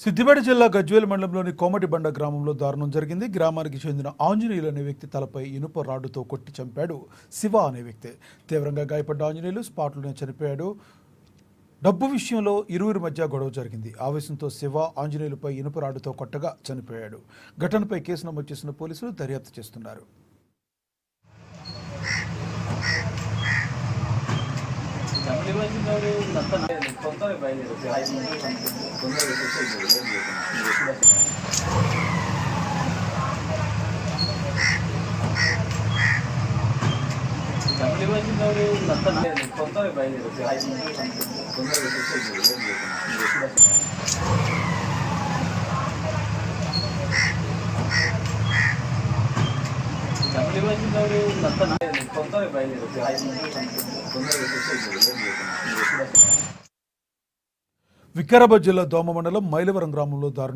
సిద్దిపేట జిల్లా గజ్వేల్ మండలంలోని కోమటిబండ గ్రామంలో దారుణం జరిగింది. గ్రామానికి చెందిన ఆంజనేయులు అనే వ్యక్తి తలపై ఇనుప రాడ్డుతో కొట్టి చంపాడు శివ అనే వ్యక్తి. తీవ్రంగా గాయపడ్డ ఆంజనేయులు స్పాట్లోనే చనిపోయాడు. డబ్బు విషయంలో ఇరువురి మధ్య గొడవ జరిగింది. ఆవేశంతో శివ ఆంజనేయులపై ఇనుప రాడ్డుతో కొట్టగా చనిపోయాడు. ఘటనపై కేసు నమోదు చేసిన పోలీసులు దర్యాప్తు చేస్తున్నారు. వికారాబాద్ జిల్లా దోమ మండలం మైలవరం గ్రామంలో దారుణ